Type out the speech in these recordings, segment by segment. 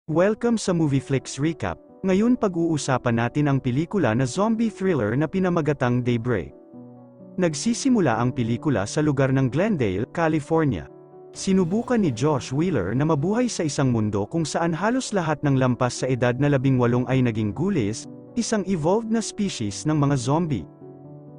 Welcome sa Movie Flicks Recap. Ngayon pag-uusapan natin ang pelikula na zombie thriller na pinamagatang Daybreak. Nagsisimula ang pelikula sa lugar ng Glendale, California. Sinubukan ni Josh Wheeler na mabuhay sa isang mundo kung saan halos lahat ng lampas sa edad na 18 ay naging ghoulies, isang evolved na species ng mga zombie.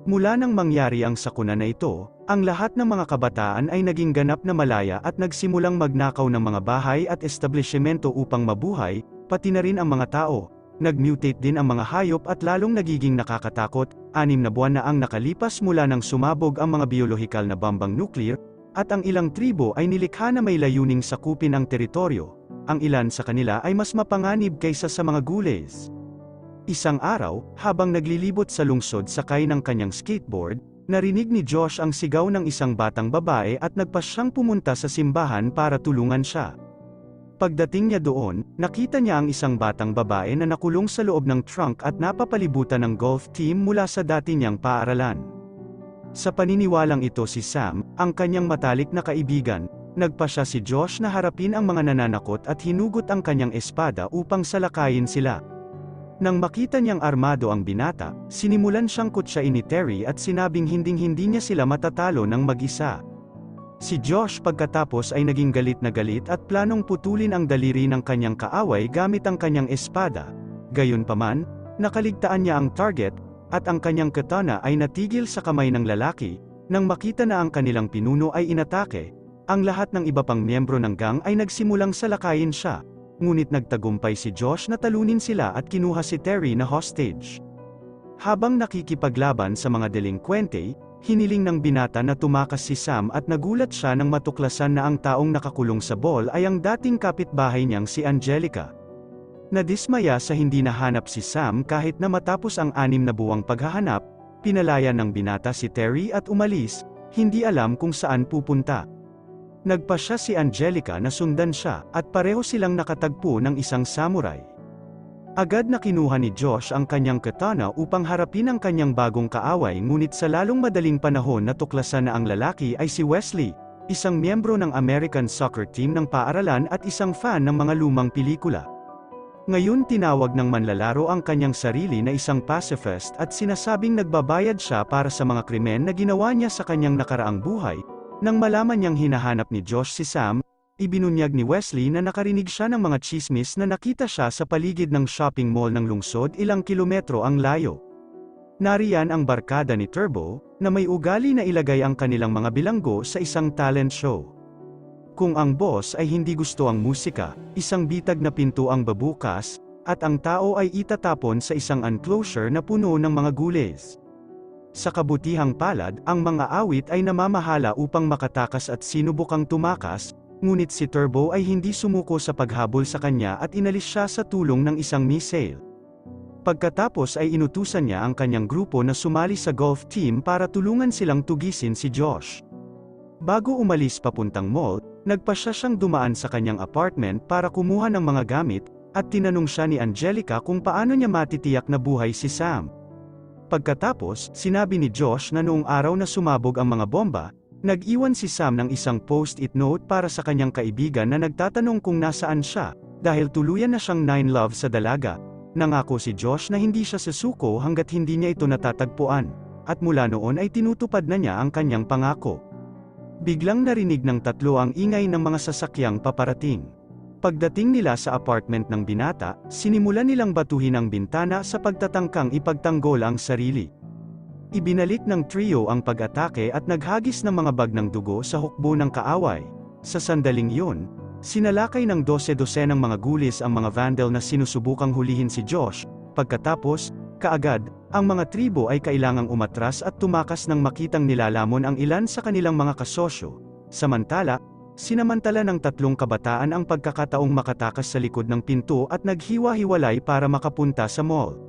Mula nang mangyari ang sakuna na ito, ang lahat ng mga kabataan ay naging ganap na malaya at nagsimulang magnakaw ng mga bahay at establishmento upang mabuhay, pati na rin ang mga tao. Nag-mutate din ang mga hayop at lalong nagiging nakakatakot. 6 na buwan na ang nakalipas mula nang sumabog ang mga biolohikal na bombang nuclear, at ang ilang tribo ay nilikha na may layuning sakupin ang teritoryo. Ang ilan sa kanila ay mas mapanganib kaysa sa mga ghoulies. Isang araw, habang naglilibot sa lungsod sakay ng kanyang skateboard, narinig ni Josh ang sigaw ng isang batang babae at nagpasyang pumunta sa simbahan para tulungan siya. Pagdating niya doon, nakita niya ang isang batang babae na nakulong sa loob ng trunk at napapalibutan ng golf team mula sa dati niyang paaralan. Sa paniniwalang ito si Sam, ang kanyang matalik na kaibigan, nagpasya si Josh na harapin ang mga nananakot at hinugot ang kanyang espada upang salakayin sila. Nang makita niyang armado ang binata, sinimulan siyang kutsain ni Terry at sinabing hinding-hindi niya sila matatalo ng mag-isa. Si Josh pagkatapos ay naging galit na galit at planong putulin ang daliri ng kanyang kaaway gamit ang kanyang espada. Gayunpaman, nakaligtaan niya ang target, at ang kanyang katana ay natigil sa kamay ng lalaki. Nang makita na ang kanilang pinuno ay inatake, ang lahat ng iba pang miyembro ng gang ay nagsimulang salakayin siya. Ngunit nagtagumpay si Josh na talunin sila at kinuha si Terry na hostage. Habang nakikipaglaban sa mga delinkwente, hiniling ng binata na tumakas si Sam at nagulat siya nang matuklasan na ang taong nakakulong sa ball ay ang dating kapitbahay niyang si Angelica. Nadismaya sa hindi nahanap si Sam kahit na matapos ang 6 na buwang paghahanap, pinalaya ng binata si Terry at umalis, hindi alam kung saan pupunta. Nagpasya si Angelica na sundan siya, at pareho silang nakatagpo ng isang samurai. Agad na kinuha ni Josh ang kanyang katana upang harapin ang kanyang bagong kaaway, ngunit sa lalong madaling panahon natuklasan na ang lalaki ay si Wesley, isang miyembro ng American soccer team ng paaralan at isang fan ng mga lumang pelikula. Ngayon tinawag ng manlalaro ang kanyang sarili na isang pacifist at sinasabing nagbabayad siya para sa mga krimen na ginawa niya sa kanyang nakaraang buhay. Nang malaman niyang hinahanap ni Josh si Sam, ibinunyag ni Wesley na nakarinig siya ng mga chismis na nakita siya sa paligid ng shopping mall ng lungsod ilang kilometro ang layo. Nariyan ang barkada ni Turbo, na may ugali na ilagay ang kanilang mga bilanggo sa isang talent show. Kung ang boss ay hindi gusto ang musika, isang bitag na pinto ang babukas, at ang tao ay itatapon sa isang enclosure na puno ng mga ghoulies. Sa kabutihang palad, ang mga awit ay namamahala upang makatakas at sinubukang tumakas, ngunit si Turbo ay hindi sumuko sa paghabol sa kanya at inalis siya sa tulong ng isang missile. Pagkatapos ay inutusan niya ang kanyang grupo na sumali sa golf team para tulungan silang tugisin si Josh. Bago umalis papuntang mall, nagpasya siyang dumaan sa kanyang apartment para kumuha ng mga gamit, at tinanong siya ni Angelica kung paano niya matitiyak na buhay si Sam. Pagkatapos, sinabi ni Josh na noong araw na sumabog ang mga bomba, nag-iwan si Sam ng isang post-it note para sa kanyang kaibigan na nagtatanong kung nasaan siya, dahil tuluyan na siyang 9 love sa dalaga. Nangako si Josh na hindi siya susuko hanggat hindi niya ito natatagpuan, at mula noon ay tinutupad na niya ang kanyang pangako. Biglang narinig ng tatlo ang ingay ng mga sasakyang paparating. Pagdating nila sa apartment ng binata, sinimulan nilang batuhin ang bintana sa pagtatangkang ipagtanggol ang sarili. Ibinalik ng trio ang pag-atake at naghagis ng mga bag ng dugo sa hukbo ng kaaway. Sa sandaling yun, sinalakay ng 12 ng mga ghoulies ang mga vandal na sinusubukang hulihin si Josh. Pagkatapos, kaagad, ang mga tribo ay kailangang umatras at tumakas nang makitang nilalamon ang ilan sa kanilang mga kasosyo. Samantala, sinamantala ng 3 kabataan ang pagkakataong makatakas sa likod ng pinto at naghiwa-hiwalay para makapunta sa mall.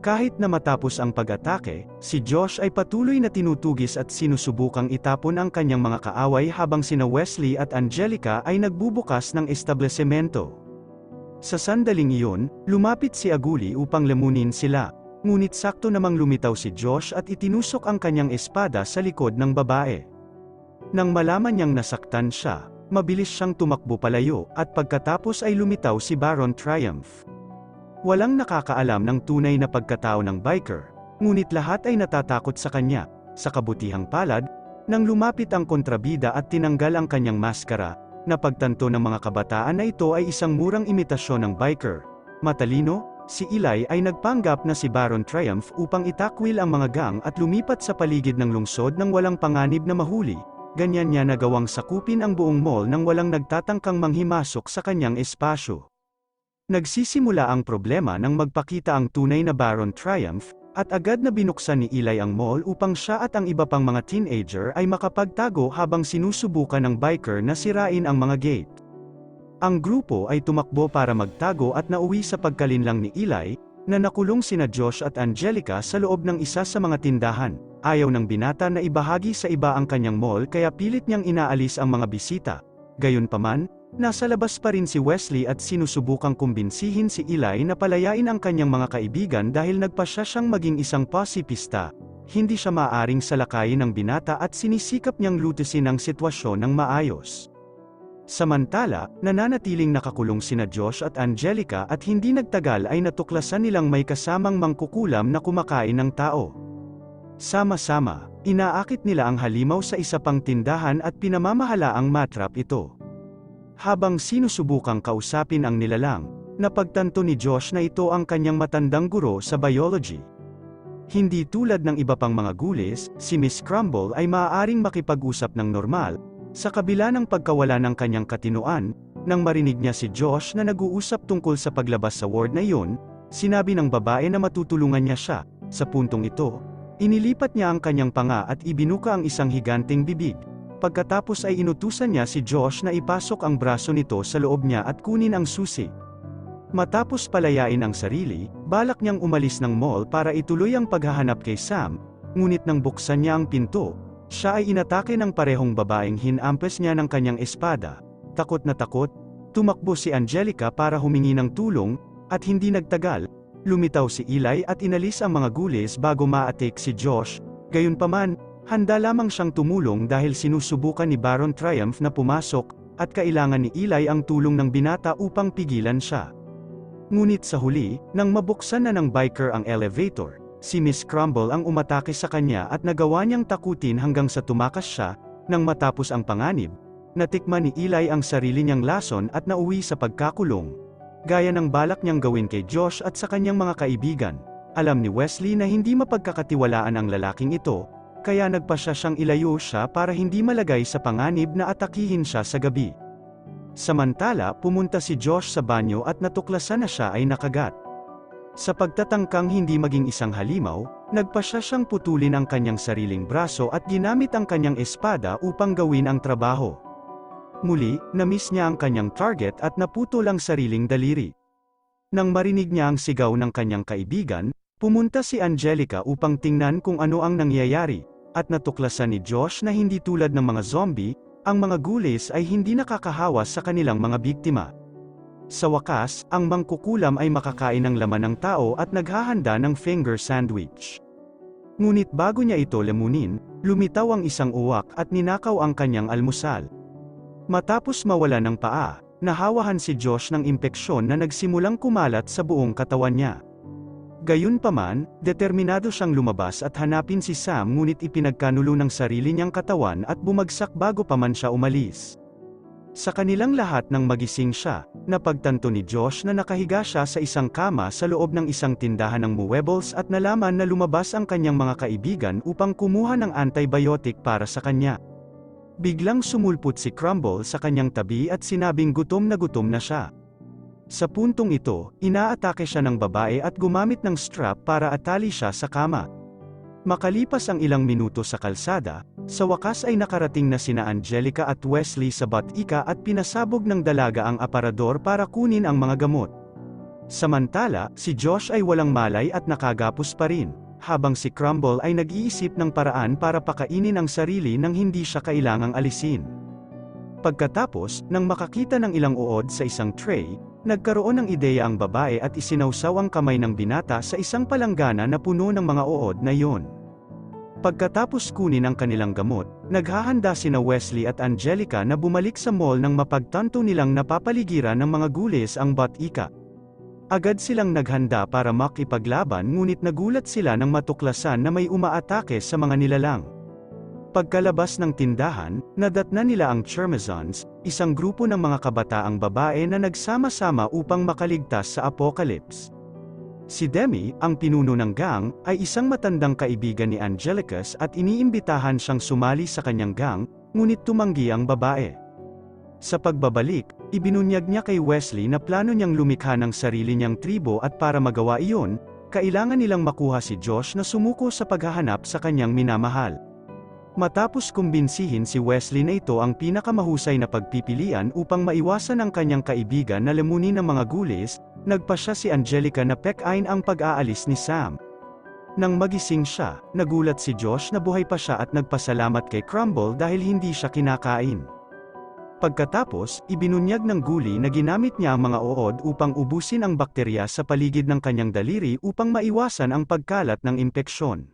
Kahit na matapos ang pag-atake, si Josh ay patuloy na tinutugis at sinusubukang itapon ang kanyang mga kaaway habang sina Wesley at Angelica ay nagbubukas ng establishmento. Sa sandaling iyon, lumapit si Aguli upang lamunin sila, ngunit sakto namang lumitaw si Josh at itinusok ang kanyang espada sa likod ng babae. Nang malaman niyang nasaktan siya, Mabilis siyang tumakbo palayo, at pagkatapos ay lumitaw si Baron Triumph. Walang nakakaalam ng tunay na pagkatao ng biker, ngunit lahat ay natatakot sa kanya. Sa kabutihang palad, nang lumapit ang kontrabida at tinanggal ang kanyang maskara, napagtanto ng mga kabataan na ito ay isang murang imitasyon ng biker. Matalino, si Eli ay nagpanggap na si Baron Triumph upang itakwil ang mga gang at lumipat sa paligid ng lungsod nang walang panganib na mahuli. Ganyan niya nagawang sakupin ang buong mall nang walang nagtatangkang manghimasok sa kanyang espasyo. Nagsisimula ang problema nang magpakita ang tunay na Baron Triumph, at agad na binuksan ni Eli ang mall upang siya at ang iba pang mga teenager ay makapagtago habang sinusubukan ng biker na sirain ang mga gate. Ang grupo ay tumakbo para magtago at nauwi sa pagkalinlang ni Eli, na nakulong sina Josh at Angelica sa loob ng isa sa mga tindahan. Ayaw ng binata na ibahagi sa iba ang kanyang mall kaya pilit niyang inaalis ang mga bisita. Gayunpaman, nasa labas pa rin si Wesley at sinusubukang kumbinsihin si Eli na palayain ang kanyang mga kaibigan dahil nagpasya siyang maging isang pasipista. Hindi siya maaaring salakayin ng binata at sinisikap niyang lutusin ang sitwasyon ng maayos. Samantala, nananatiling nakakulong sina Josh at Angelica at hindi nagtagal ay natuklasan nilang may kasamang mangkukulam na kumakain ng tao. Sama-sama, inaakit nila ang halimaw sa isa pang tindahan at pinamamahalaang matrap ito. Habang sinusubukang kausapin ang nilalang, napagtanto ni Josh na ito ang kanyang matandang guro sa biology. Hindi tulad ng iba pang mga gulis, si Miss Crumble ay maaaring makipag-usap ng normal. Sa kabila ng pagkawala ng kanyang katinuan, nang marinig niya si Josh na nag-uusap tungkol sa paglabas sa ward na iyon, sinabi ng babae na matutulungan niya siya. Sa puntong ito, inilipat niya ang kanyang panga at ibinuka ang isang higanting bibig. Pagkatapos ay inutusan niya si Josh na ipasok ang braso nito sa loob niya at kunin ang susi. Matapos palayain ang sarili, balak niyang umalis ng mall para ituloy ang paghahanap kay Sam, ngunit nang buksan niya ang pinto, siya ay inatake ng parehong babaeng hinampes niya ng kanyang espada. Takot na takot, tumakbo si Angelica para humingi ng tulong, at hindi nagtagal, lumitaw si Eli at inalis ang mga gulis bago ma-attack si Josh. Gayunpaman, handa lamang siyang tumulong dahil sinusubukan ni Baron Triumph na pumasok, at kailangan ni Eli ang tulong ng binata upang pigilan siya. Ngunit sa huli, nang mabuksan na ng biker ang elevator, si Miss Crumble ang umatake sa kanya at nagawa niyang takutin hanggang sa tumakas siya. Nang matapos ang panganib, natikman ni Eli ang sarili niyang lason at nauwi sa pagkakulong. Gaya ng balak niyang gawin kay Josh at sa kanyang mga kaibigan, alam ni Wesley na hindi mapagkakatiwalaan ang lalaking ito, kaya nagpasya siyang ilayo siya para hindi malagay sa panganib na atakihin siya sa gabi. Samantala, pumunta si Josh sa banyo at natuklasan na siya ay nakagat. Sa pagtatangkang hindi maging isang halimaw, nagpasya siyang putulin ang kanyang sariling braso at ginamit ang kanyang espada upang gawin ang trabaho. Muli, na-miss niya ang kanyang target at naputol ang sariling daliri. Nang marinig niya ang sigaw ng kanyang kaibigan, pumunta si Angelica upang tingnan kung ano ang nangyayari, at natuklasan ni Josh na hindi tulad ng mga zombie, ang mga gulis ay hindi nakakahawas sa kanilang mga biktima. Sa wakas, ang mangkukulam ay makakain ng laman ng tao at naghahanda ng finger sandwich. Ngunit bago niya ito lamunin, lumitaw ang isang uwak at ninakaw ang kanyang almusal. Matapos mawala ng paa, nahawahan si Josh ng impeksyon na nagsimulang kumalat sa buong katawan niya. Gayunpaman, determinado siyang lumabas at hanapin si Sam ngunit ipinagkanulo ng sarili niyang katawan at bumagsak bago pa man siya umalis. Sa kanilang lahat nang magising siya, napagtanto ni Josh na nakahiga siya sa isang kama sa loob ng isang tindahan ng muebles at nalaman na lumabas ang kanyang mga kaibigan upang kumuha ng antibiotic para sa kanya. Biglang sumulpot si Crumble sa kanyang tabi at sinabing gutom na siya. Sa puntong ito, inaatake siya ng babae at gumamit ng strap para atali siya sa kama. Makalipas ang ilang minuto sa kalsada, sa wakas ay nakarating na sina Angelica at Wesley sa Batika at pinasabog ng dalaga ang aparador para kunin ang mga gamot. Samantala, si Josh ay walang malay at nakagapos pa rin, habang si Crumble ay nag-iisip ng paraan para pakainin ang sarili nang hindi siya kailangang alisin. Pagkatapos, nang makakita ng ilang uod sa isang tray, nagkaroon ng ideya ang babae at isinawsaw ang kamay ng binata sa isang palanggana na puno ng mga uod na iyon. Pagkatapos kunin ang kanilang gamot, naghahanda sina Wesley at Angelica na bumalik sa mall nang mapagtanto nilang napapaligiran ng mga gulis ang Bat-Ika. Agad silang naghanda para makipaglaban ngunit nagulat sila nang matuklasan na may umaatake sa mga nilalang. Pagkalabas ng tindahan, nadatnan nila ang Charmazons, isang grupo ng mga kabataang babae na nagsama-sama upang makaligtas sa apocalypse. Si Demi, ang pinuno ng gang, ay isang matandang kaibigan ni Angelicus at iniimbitahan siyang sumali sa kanyang gang, ngunit tumanggi ang babae. Sa pagbabalik, ibinunyag niya kay Wesley na plano niyang lumikha ng sarili niyang tribo at para magawa iyon, kailangan nilang makuha si Josh na sumuko sa paghahanap sa kanyang minamahal. Matapos kumbinsihin si Wesley na ito ang pinakamahusay na pagpipilian upang maiwasan ang kanyang kaibigan na lamunin ng mga gulis, nagpasya si Angelica na pekain ang pag-aalis ni Sam. Nang magising siya, nagulat si Josh na buhay pa siya at nagpasalamat kay Crumble dahil hindi siya kinakain. Pagkatapos, ibinunyag ng guli na ginamit niya ang mga uod upang ubusin ang bakterya sa paligid ng kanyang daliri upang maiwasan ang pagkalat ng impeksyon.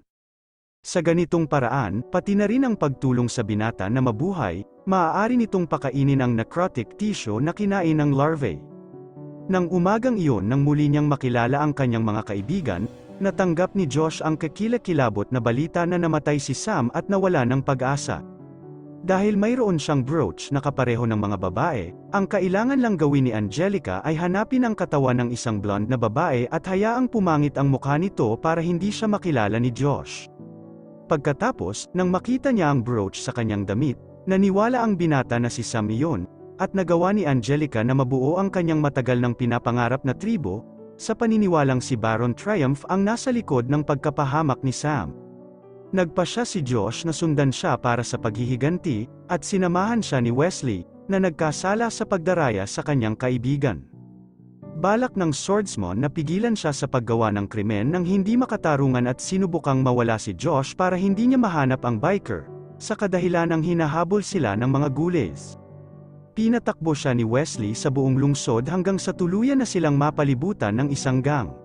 Sa ganitong paraan, pati na rin ang pagtulong sa binata na mabuhay, maaari nitong pakainin ang necrotic tissue na kinain ng larvae. Nang umagang iyon nang muli niyang makilala ang kanyang mga kaibigan, natanggap ni Josh ang kakilakilabot na balita na namatay si Sam at nawala ng pag-asa. Dahil mayroon siyang brooch na kapareho ng mga babae, ang kailangan lang gawin ni Angelica ay hanapin ang katawan ng isang blonde na babae at hayaang pumangit ang mukha nito para hindi siya makilala ni Josh. Pagkatapos, nang makita niya ang brooch sa kanyang damit, naniwala ang binata na si Sam iyon, at nagawa ni Angelica na mabuo ang kanyang matagal ng pinapangarap na tribo, sa paniniwalang si Baron Triumph ang nasa likod ng pagkapahamak ni Sam. Nagpasya si Josh na sundan siya para sa paghihiganti, at sinamahan siya ni Wesley, na nagkasala sa pagdaraya sa kanyang kaibigan. Balak ng swordsman na pigilan siya sa paggawa ng krimen nang hindi makatarungan at sinubukang mawala si Josh para hindi niya mahanap ang biker, sa kadahilanang hinahabol sila ng mga gules. Pinatakbo siya ni Wesley sa buong lungsod hanggang sa tuluyan na silang mapalibutan ng isang gang.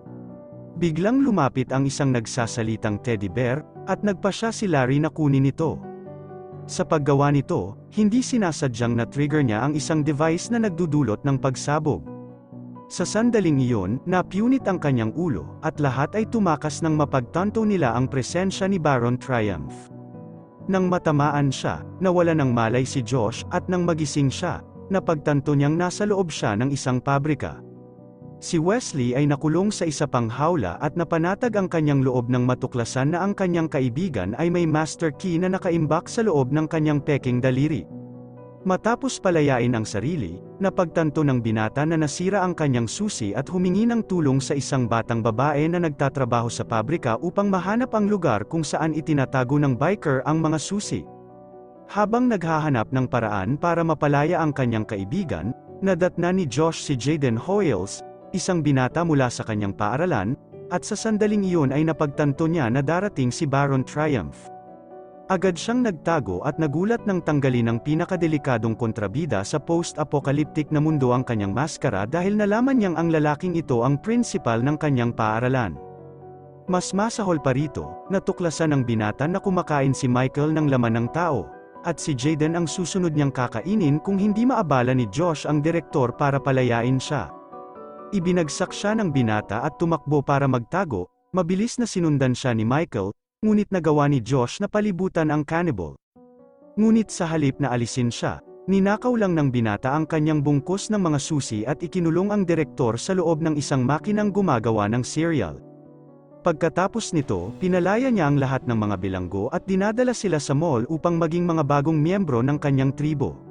Biglang lumapit ang isang nagsasalitang teddy bear, at nagpasya si Larry na kunin ito. Sa paggawa nito, hindi sinasadyang na-trigger niya ang isang device na nagdudulot ng pagsabog. Sa sandaling iyon, napunit ang kanyang ulo, at lahat ay tumakas nang mapagtanto nila ang presensya ni Baron Triumph. Nang matamaan siya, nawala ng malay si Josh, at nang magising siya, napagtanto niyang nasa loob siya ng isang pabrika. Si Wesley ay nakulong sa isa pang hawla at napanatag ang kanyang loob nang matuklasan na ang kanyang kaibigan ay may master key na nakaimbak sa loob ng kanyang peking daliri. Matapos palayain ang sarili, napagtanto ng binata na nasira ang kanyang susi at humingi ng tulong sa isang batang babae na nagtatrabaho sa pabrika upang mahanap ang lugar kung saan itinatago ng biker ang mga susi. Habang naghahanap ng paraan para mapalaya ang kanyang kaibigan, nadatna ni Josh si Jaden Hoyles, isang binata mula sa kanyang paaralan, at sa sandaling iyon ay napagtanto niya na darating si Baron Triumph. Agad siyang nagtago at nagulat nang tanggalin ang pinakadelikadong kontrabida sa post-apocalyptic na mundo ang kanyang maskara dahil nalaman niyang ang lalaking ito ang principal ng kanyang paaralan. Mas masahol pa rito, natuklasan ng binata na kumakain si Michael ng laman ng tao, at si Jaden ang susunod niyang kakainin kung hindi maabala ni Josh ang direktor para palayain siya. Ibinagsak siya ng binata at tumakbo para magtago, mabilis na sinundan siya ni Michael, ngunit nagawa ni Josh na palibutan ang cannibal. Ngunit sa halip na alisin siya, ninakaw lang ng binata ang kanyang bungkus ng mga susi at ikinulong ang direktor sa loob ng isang makinang gumagawa ng cereal. Pagkatapos nito, pinalaya niya ang lahat ng mga bilanggo at dinadala sila sa mall upang maging mga bagong miyembro ng kanyang tribo.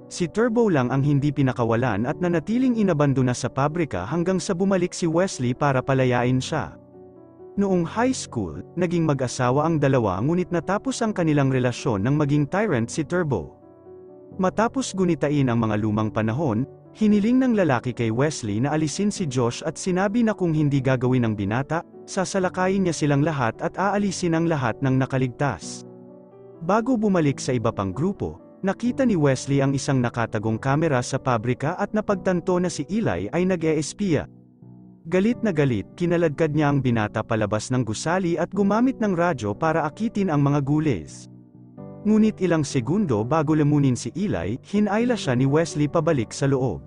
Si Turbo lang ang hindi pinakawalan at nanatiling inabandona sa pabrika hanggang sa bumalik si Wesley para palayain siya. Noong high school, naging mag-asawa ang dalawa ngunit natapos ang kanilang relasyon nang maging tyrant si Turbo. Matapos gunitain ang mga lumang panahon, hiniling ng lalaki kay Wesley na alisin si Josh at sinabi na kung hindi gagawin ng binata, sasalakayin niya silang lahat at aalisin ang lahat ng nakaligtas. Bago bumalik sa iba pang grupo, nakita ni Wesley ang isang nakatagong kamera sa pabrika at napagtanto na si Eli ay nag-eespiya. Galit na galit, kinaladkad niya ang binata palabas ng gusali at gumamit ng radyo para akitin ang mga gules. Ngunit ilang segundo bago lamunin si Eli, hinayla siya ni Wesley pabalik sa loob.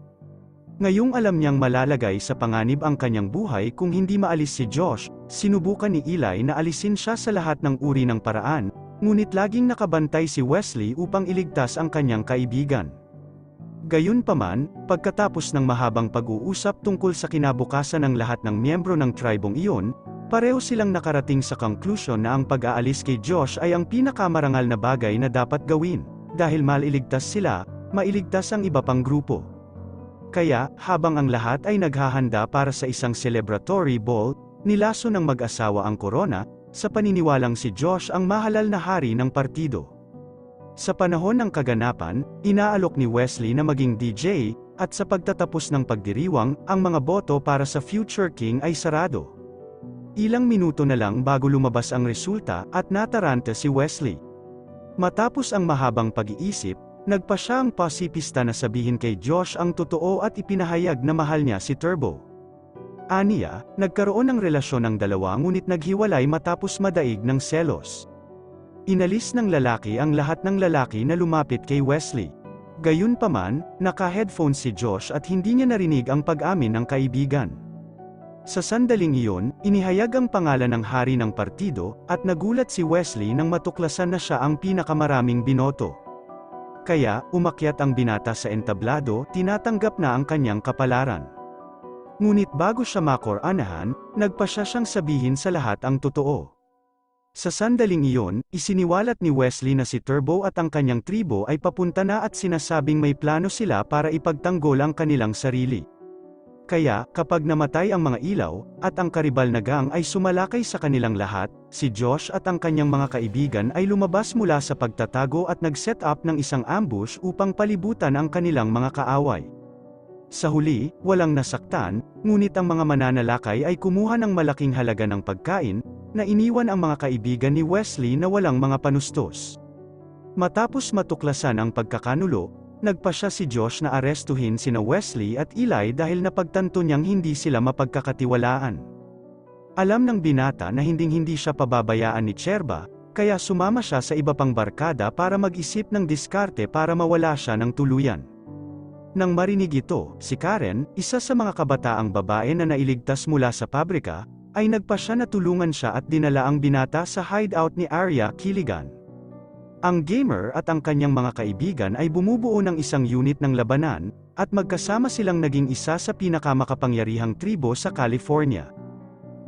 Ngayong alam niyang malalagay sa panganib ang kanyang buhay kung hindi maalis si Josh, sinubukan ni Eli na alisin siya sa lahat ng uri ng paraan, ngunit laging nakabantay si Wesley upang iligtas ang kanyang kaibigan. Gayunpaman, pagkatapos ng mahabang pag-uusap tungkol sa kinabukasan ng lahat ng miyembro ng tribong iyon, pareho silang nakarating sa conclusion na ang pag-aalis kay Josh ay ang pinakamarangal na bagay na dapat gawin, dahil mailigtas sila, mailigtas ang iba pang grupo. Kaya, habang ang lahat ay naghahanda para sa isang celebratory ball, nilaso ng mag-asawa ang korona, sa paniniwalang si Josh ang mahalal na hari ng partido. Sa panahon ng kaganapan, inaalok ni Wesley na maging DJ, at sa pagtatapos ng pagdiriwang, ang mga boto para sa future king ay sarado. Ilang minuto na lang bago lumabas ang resulta, at nataranta si Wesley. Matapos ang mahabang pag-iisip, nagpa siya ang pasipista na sabihin kay Josh ang totoo at ipinahayag na mahal niya si Turbo. Aniya, nagkaroon ng relasyon ng dalawa ngunit naghiwalay matapos madaig ng selos. Inalis ng lalaki ang lahat ng lalaki na lumapit kay Wesley. Gayunpaman, naka-headphones si Josh at hindi niya narinig ang pag-amin ng kaibigan. Sa sandaling iyon, inihayag ang pangalan ng hari ng partido, at nagulat si Wesley nang matuklasan na siya ang pinakamaraming binoto. Kaya, umakyat ang binata sa entablado, tinatanggap na ang kanyang kapalaran. Ngunit bago siya makor-anahan, nagpa siyang sabihin sa lahat ang totoo. Sa sandaling iyon, isiniwalat ni Wesley na si Turbo at ang kanyang tribo ay papunta na at sinasabing may plano sila para ipagtanggol ang kanilang sarili. Kaya, kapag namatay ang mga ilaw, at ang karibal na gang ay sumalakay sa kanilang lahat, si Josh at ang kanyang mga kaibigan ay lumabas mula sa pagtatago at nag-set up ng isang ambush upang palibutan ang kanilang mga kaaway. Sa huli, walang nasaktan, ngunit ang mga mananalakay ay kumuha ng malaking halaga ng pagkain, na iniwan ang mga kaibigan ni Wesley na walang mga panustos. Matapos matuklasan ang pagkakanulo, nagpa siya si Josh na arestuhin sina Wesley at Eli dahil napagtanto niyang hindi sila mapagkakatiwalaan. Alam ng binata na hinding-hindi siya pababayaan ni Cherba, kaya sumama siya sa iba pang barkada para mag-isip ng diskarte para mawala siya ng tuluyan. Nang marinig ito, si Karen, isa sa mga kabataang babae na nailigtas mula sa pabrika, ay nagpa siya na tulungan siya at dinala ang binata sa hideout ni Arya Kiligan. Ang gamer at ang kanyang mga kaibigan ay bumubuo ng isang unit ng labanan, at magkasama silang naging isa sa pinakamakapangyarihang tribo sa California.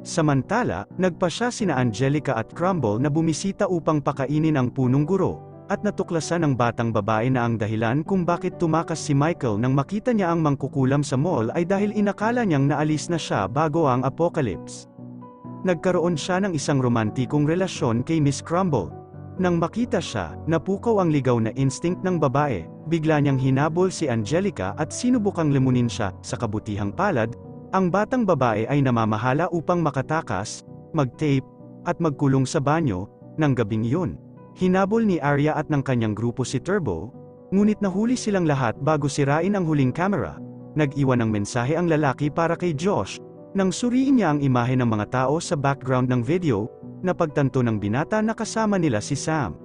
Samantala, nagpa siya sina Angelica at Crumble na bumisita upang pakainin ang punong guro, at natuklasan ng batang babae na ang dahilan kung bakit tumakas si Michael nang makita niya ang mangkukulam sa mall ay dahil inakala niyang naalis na siya bago ang apocalypse. Nagkaroon siya ng isang romantikong relasyon kay Miss Crumble. Nang makita siya, napukaw ang ligaw na instinct ng babae, bigla niyang hinabol si Angelica at sinubukang lemunin siya. Sa kabutihang palad, ang batang babae ay namamahala upang makatakas, mag-tape, at magkulong sa banyo. Nang gabing iyon, hinabol ni Arya at ng kanyang grupo si Turbo, ngunit nahuli silang lahat bago sirain ang huling camera. Nag-iwan ng mensahe ang lalaki para kay Josh. Nang suriin niya ang imahe ng mga tao sa background ng video, napagtanto ng binata na kasama nila si Sam.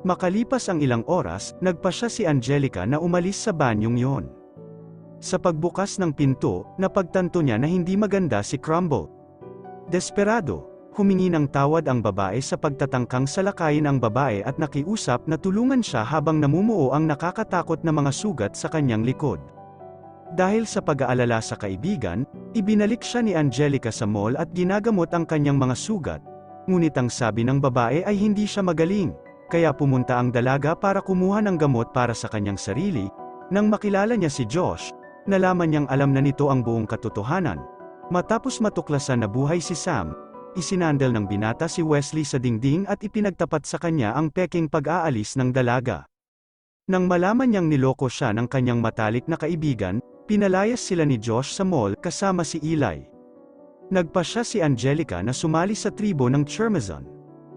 Makalipas ang ilang oras, nagpa siya si Angelica na umalis sa banyong yon. Sa pagbukas ng pinto, napagtanto niya na hindi maganda si Crumble. Desperado, humingi ng tawad ang babae sa pagtatangkang salakayin ang babae at nakiusap na tulungan siya habang namumuo ang nakakatakot na mga sugat sa kanyang likod. Dahil sa pag-aalala sa kaibigan, ibinalik siya ni Angelica sa mall at ginagamot ang kanyang mga sugat, ngunit ang sabi ng babae ay hindi siya magaling, kaya pumunta ang dalaga para kumuha ng gamot para sa kanyang sarili. Nang makilala niya si Josh, nalaman niyang alam na nito ang buong katotohanan. Matapos matuklasan na buhay si Sam, isinandal ng binata si Wesley sa dingding at ipinagtapat sa kanya ang peking pag-aalis ng dalaga. Nang malaman niyang niloko siya ng kanyang matalik na kaibigan, pinalayas sila ni Josh sa mall kasama si Eli. Nagpa siya si Angelica na sumali sa tribo ng Chermazon.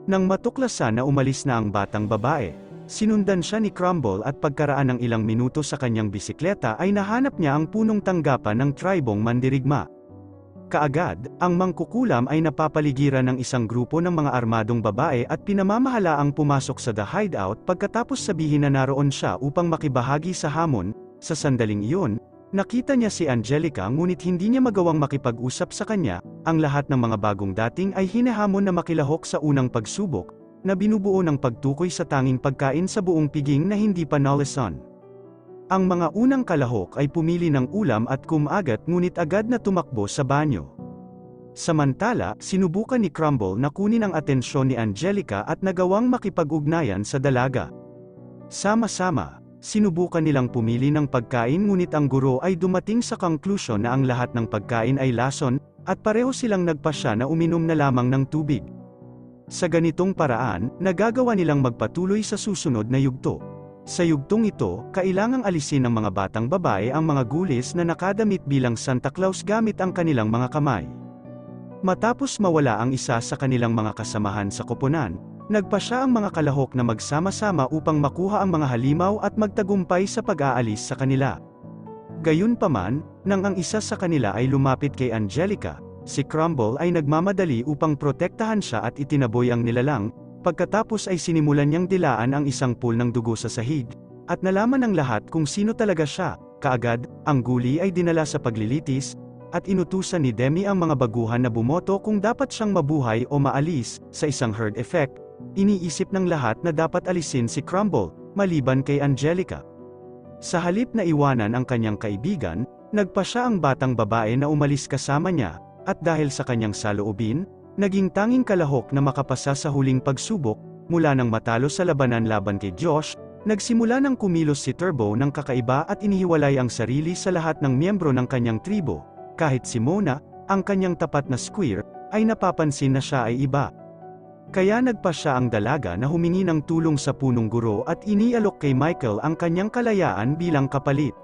Nang matuklasan na umalis na ang batang babae, sinundan siya ni Crumble at pagkaraan ng ilang minuto sa kanyang bisikleta ay nahanap niya ang punong tanggapan ng tribong mandirigma. Kaagad, ang mangkukulam ay napapaligiran ng isang grupo ng mga armadong babae at pinamamahalaang pumasok sa The Hideout pagkatapos sabihin na naroon siya upang makibahagi sa hamon. Sa sandaling iyon, nakita niya si Angelica ngunit hindi niya magawang makipag-usap sa kanya. Ang lahat ng mga bagong dating ay hinahamon na makilahok sa unang pagsubok, na binubuo ng pagtukoy sa tanging pagkain sa buong piging na hindi pa nalisan. Ang mga unang kalahok ay pumili ng ulam at kumagat ngunit agad na tumakbo sa banyo. Samantala, sinubukan ni Crumble na kunin ang atensyon ni Angelica at nagawang makipag-ugnayan sa dalaga. Sama-sama, sinubukan nilang pumili ng pagkain ngunit ang guro ay dumating sa conclusion na ang lahat ng pagkain ay lason, at pareho silang nagpasya na uminom na lamang ng tubig. Sa ganitong paraan, nagagawa nilang magpatuloy sa susunod na yugto. Sa yugtong ito, kailangang alisin ng mga batang babae ang mga gulis na nakadamit bilang Santa Claus gamit ang kanilang mga kamay. Matapos mawala ang isa sa kanilang mga kasamahan sa koponan, nagpasya ang mga kalahok na magsama-sama upang makuha ang mga halimaw at magtagumpay sa pag-aalis sa kanila. Gayunpaman, nang ang isa sa kanila ay lumapit kay Angelica, si Crumble ay nagmamadali upang protektahan siya at itinaboy ang nilalang. Pagkatapos ay sinimulan niyang dilaan ang isang pool ng dugo sa sahig, at nalaman ng lahat kung sino talaga siya. Kaagad, ang guli ay dinala sa paglilitis, at inutusan ni Demi ang mga baguhan na bumoto kung dapat siyang mabuhay o maalis. Sa isang herd effect, iniisip ng lahat na dapat alisin si Crumble, maliban kay Angelica. Sa halip na iwanan ang kanyang kaibigan, nagpasya ang batang babae na umalis kasama niya, at dahil sa kanyang saloobin, naging tanging kalahok na makapasa sa huling pagsubok. Mula nang matalo sa labanan laban kay Josh, nagsimula ng kumilos si Turbo ng kakaiba at inihiwalay ang sarili sa lahat ng miyembro ng kanyang tribo. Kahit si Mona, ang kanyang tapat na squire, ay napapansin na siya ay iba. Kaya nagpasya ang dalaga na humingi ng tulong sa punong guro at inialok kay Michael ang kanyang kalayaan bilang kapalit.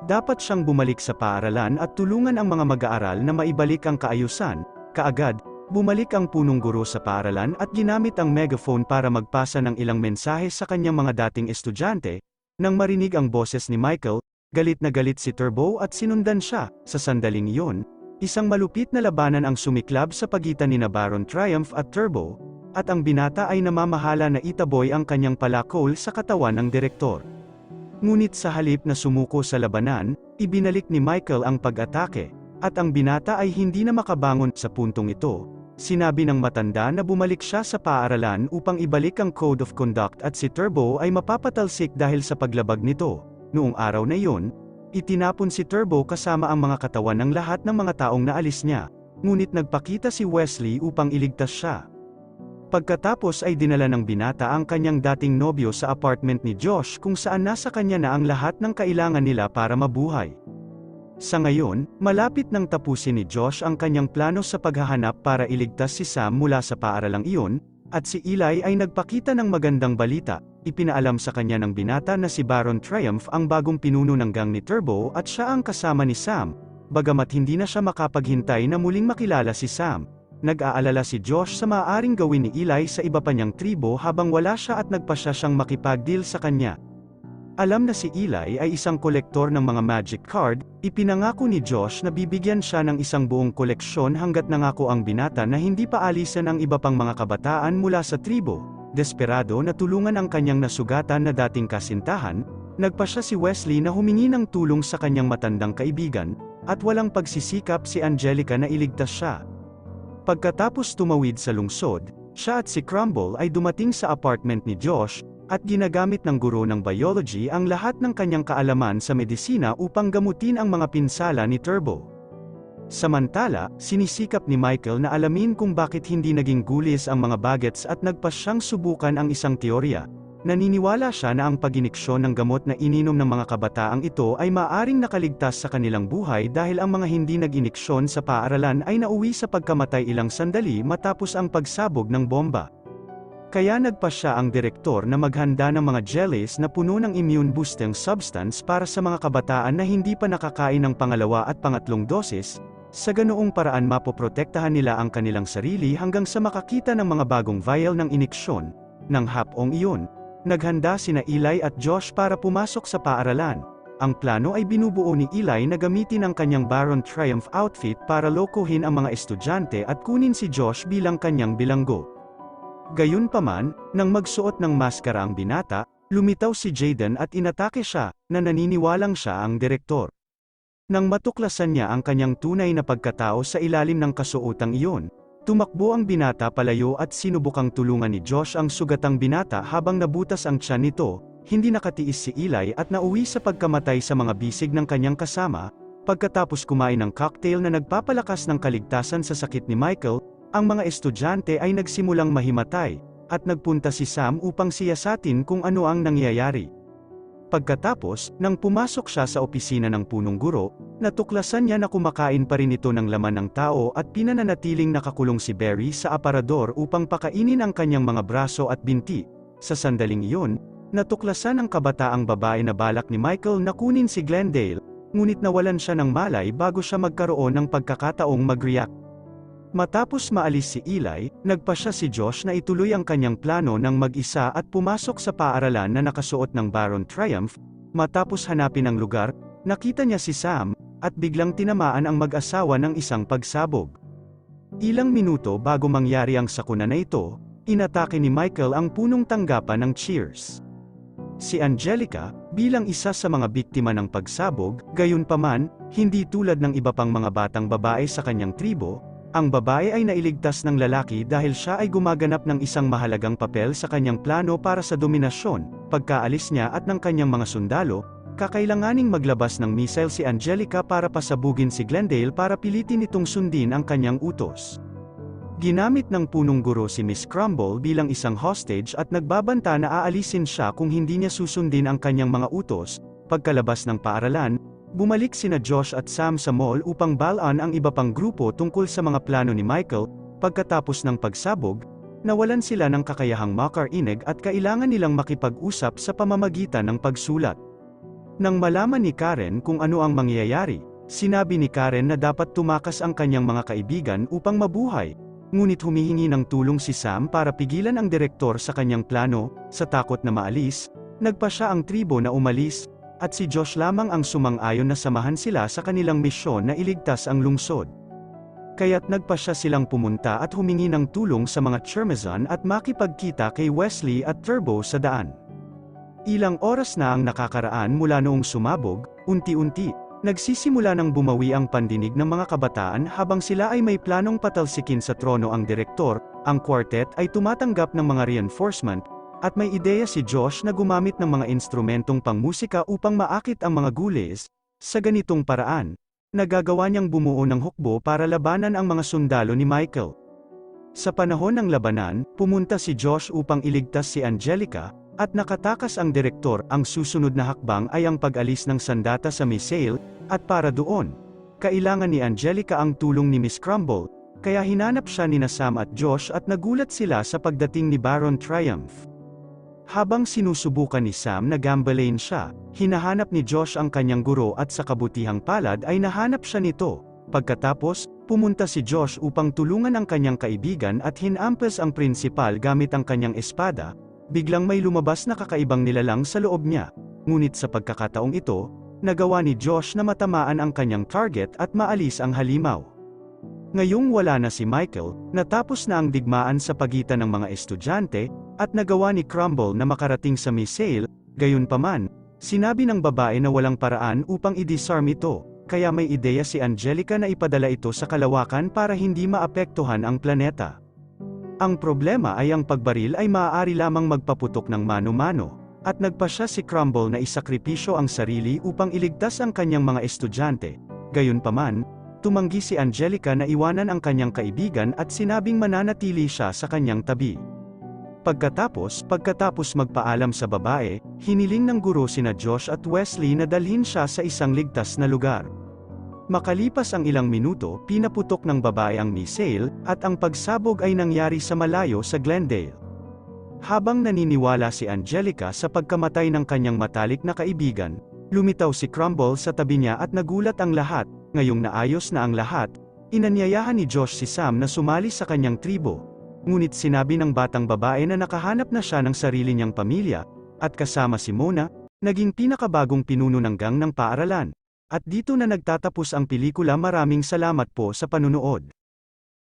Dapat siyang bumalik sa paaralan at tulungan ang mga mag-aaral na maibalik ang kaayusan. Kaagad, bumalik ang punong guro sa paaralan at ginamit ang megaphone para magpasa ng ilang mensahe sa kanyang mga dating estudyante. Nang marinig ang boses ni Michael, galit na galit si Turbo at sinundan siya. Sa sandaling iyon, isang malupit na labanan ang sumiklab sa pagitan ni Baron Triumph at Turbo, at ang binata ay namamahala na itaboy ang kanyang palakol sa katawan ng direktor. Ngunit sa halip na sumuko sa labanan, ibinalik ni Michael ang pag-atake, at ang binata ay hindi na makabangon. Sa puntong ito, sinabi ng matanda na bumalik siya sa paaralan upang ibalik ang Code of Conduct at si Turbo ay mapapatalsik dahil sa paglabag nito. Noong araw na iyon, itinapon si Turbo kasama ang mga katawan ng lahat ng mga taong naalis niya, ngunit nagpakita si Wesley upang iligtas siya. Pagkatapos ay dinala ng binata ang kanyang dating nobyo sa apartment ni Josh kung saan nasa kanya na ang lahat ng kailangan nila para mabuhay. Sa ngayon, malapit nang tapusin ni Josh ang kanyang plano sa paghahanap para iligtas si Sam mula sa paaralang iyon, at si Eli ay nagpakita ng magandang balita. Ipinaalam sa kanya ng binata na si Baron Triumph ang bagong pinuno ng gang ni Turbo at siya ang kasama ni Sam. Bagamat hindi na siya makapaghintay na muling makilala si Sam, nag-aalala si Josh sa maaaring gawin ni Eli sa iba pa niyang tribo habang wala siya at nagpasya siyang makipag-deal sa kanya. Alam na si Eli ay isang kolektor ng mga magic card, ipinangako ni Josh na bibigyan siya ng isang buong koleksyon hanggat nangako ang binata na hindi pa alisan ang iba pang mga kabataan mula sa tribo. Desperado na tulungan ang kanyang nasugatan na dating kasintahan, nagpasya si Wesley na humingi ng tulong sa kanyang matandang kaibigan, at walang pagsisikap si Angelica na iligtas siya. Pagkatapos tumawid sa lungsod, siya at si Crumble ay dumating sa apartment ni Josh, at ginagamit ng guro ng biology ang lahat ng kanyang kaalaman sa medisina upang gamutin ang mga pinsala ni Turbo. Samantala, sinisikap ni Michael na alamin kung bakit hindi naging gulis ang mga bagets at nagpasyang subukan ang isang teorya. Naniniwala siya na ang pag-iniksyon ng gamot na ininom ng mga kabataang ito ay maaaring nakaligtas sa kanilang buhay dahil ang mga hindi nag-iniksyon sa paaralan ay nauwi sa pagkamatay ilang sandali matapos ang pagsabog ng bomba. Kaya nagpasya ang direktor na maghanda ng mga jellies na puno ng immune-boosting substance para sa mga kabataan na hindi pa nakakain ng pangalawa at pangatlong dosis. Sa ganoong paraan mapoprotektahan nila ang kanilang sarili hanggang sa makakita ng mga bagong vial ng iniksyon. Nang hapong iyon, naghanda sina Eli at Josh para pumasok sa paaralan. ang plano ay binubuo ni Eli na gamitin ang kanyang Baron Triumph outfit para lokohin ang mga estudyante at kunin si Josh bilang kanyang bilanggo. Gayunpaman, nang magsuot ng maskara ang binata, lumitaw si Jaden at inatake siya, na naniniwalang siya ang direktor. Nang matuklasan niya ang kanyang tunay na pagkatao sa ilalim ng kasuotang iyon, tumakbo ang binata palayo at sinubukang tulungan ni Josh ang sugatang binata habang nabutas ang tiyan nito. Hindi nakatiis si Eli at nauwi sa pagkamatay sa mga bisig ng kanyang kasama. Pagkatapos kumain ng cocktail na nagpapalakas ng kaligtasan sa sakit ni Michael, ang mga estudyante ay nagsimulang mahimatay, at nagpunta si Sam upang siyasatin kung ano ang nangyayari. Pagkatapos, nang pumasok siya sa opisina ng punong guro, natuklasan niya na kumakain pa rin ito ng laman ng tao at pinananatiling nakakulong si Barry sa aparador upang pakainin ang kanyang mga braso at binti. Sa sandaling iyon, natuklasan ng kabataang babae na balak ni Michael na kunin si Glendale, ngunit nawalan siya ng malay bago siya magkaroon ng pagkakataong mag-react. Matapos maalis si Eli, nagpasya si Josh na ituloy ang kanyang plano ng mag-isa at pumasok sa paaralan na nakasuot ng Baron Triumph. Matapos hanapin ang lugar, nakita niya si Sam, at biglang tinamaan ang mag-asawa ng isang pagsabog. Ilang minuto bago mangyari ang sakuna na ito, inatake ni Michael ang punong tanggapan ng Cheers. Si Angelica, bilang isa sa mga biktima ng pagsabog, gayunpaman, hindi tulad ng iba pang mga batang babae sa kanyang tribo, ang babae ay nailigtas ng lalaki dahil siya ay gumaganap ng isang mahalagang papel sa kanyang plano para sa dominasyon. Pagkaalis niya at ng kanyang mga sundalo, kakailanganing maglabas ng missile si Angelica para pasabugin si Glendale para pilitin itong sundin ang kanyang utos. Ginamit ng punong guro si Miss Crumble bilang isang hostage at nagbabanta na aalisin siya kung hindi niya susundin ang kanyang mga utos. Pagkalabas ng paaralan, bumalik sina Josh at Sam sa mall upang balaan ang iba pang grupo tungkol sa mga plano ni Michael. Pagkatapos ng pagsabog, nawalan sila ng kakayahang makarinig at kailangan nilang makipag-usap sa pamamagitan ng pagsulat. Nang malaman ni Karen kung ano ang mangyayari, sinabi ni Karen na dapat tumakas ang kanyang mga kaibigan upang mabuhay. Ngunit humihingi ng tulong si Sam para pigilan ang direktor sa kanyang plano. Sa takot na maalis, nagpasya ang tribo na umalis, at si Josh lamang ang sumang-ayon na samahan sila sa kanilang misyon na iligtas ang lungsod. Kaya't nagpasya silang pumunta at humingi ng tulong sa mga Chermazon at makipagkita kay Wesley at Turbo sa daan. Ilang oras na ang nakakaraan mula noong sumabog, unti-unti, nagsisimula ng bumawi ang pandinig ng mga kabataan habang sila ay may planong patalsikin sa trono ang direktor. Ang quartet ay tumatanggap ng mga reinforcement, at may ideya si Josh na gumamit ng mga instrumentong pangmusika upang maakit ang mga gules. Sa ganitong paraan, nagagawa niyang bumuo ng hukbo para labanan ang mga sundalo ni Michael. Sa panahon ng labanan, pumunta si Josh upang iligtas si Angelica, at nakatakas ang direktor. Ang susunod na hakbang ay ang pag-alis ng sandata sa missile, at para doon, kailangan ni Angelica ang tulong ni Miss Crumble, kaya hinanap siya ni Sam at Josh at nagulat sila sa pagdating ni Baron Triumph. Habang sinusubukan ni Sam na gambalain siya, hinahanap ni Josh ang kanyang guro at sa kabutihang palad ay nahanap siya nito. Pagkatapos, pumunta si Josh upang tulungan ang kanyang kaibigan at hinampas ang prinsipal gamit ang kanyang espada. Biglang may lumabas na kakaibang nilalang sa loob niya. Ngunit sa pagkakataong ito, nagawa ni Josh na matamaan ang kanyang target at maalis ang halimaw. Ngayong wala na si Michael, natapos na ang digmaan sa pagitan ng mga estudyante, at nagawa ni Crumble na makarating sa missile. Gayunpaman, sinabi ng babae na walang paraan upang i-disarm ito, kaya may ideya si Angelica na ipadala ito sa kalawakan para hindi maapektuhan ang planeta. Ang problema ay ang pagbaril ay maaari lamang magpaputok ng mano-mano, at nagpasya si Crumble na isakripisyo ang sarili upang iligtas ang kanyang mga estudyante. Gayunpaman, tumanggi si Angelica na iwanan ang kanyang kaibigan at sinabing mananatili siya sa kanyang tabi. Pagkatapos magpaalam sa babae, hiniling ng guro sina Josh at Wesley na dalhin siya sa isang ligtas na lugar. Makalipas ang ilang minuto, pinaputok ng babae ang missile, at ang pagsabog ay nangyari sa malayo sa Glendale. Habang naniniwala si Angelica sa pagkamatay ng kanyang matalik na kaibigan, lumitaw si Crumble sa tabi niya at nagulat ang lahat. Ngayong naayos na ang lahat, inanyayahan ni Josh si Sam na sumali sa kanyang tribo. Ngunit sinabi ng batang babae na nakahanap na siya ng sarili niyang pamilya, at kasama si Mona, Naging pinakabagong pinuno ng gang ng paaralan. At dito na nagtatapos ang pelikula. Maraming salamat po sa panunood.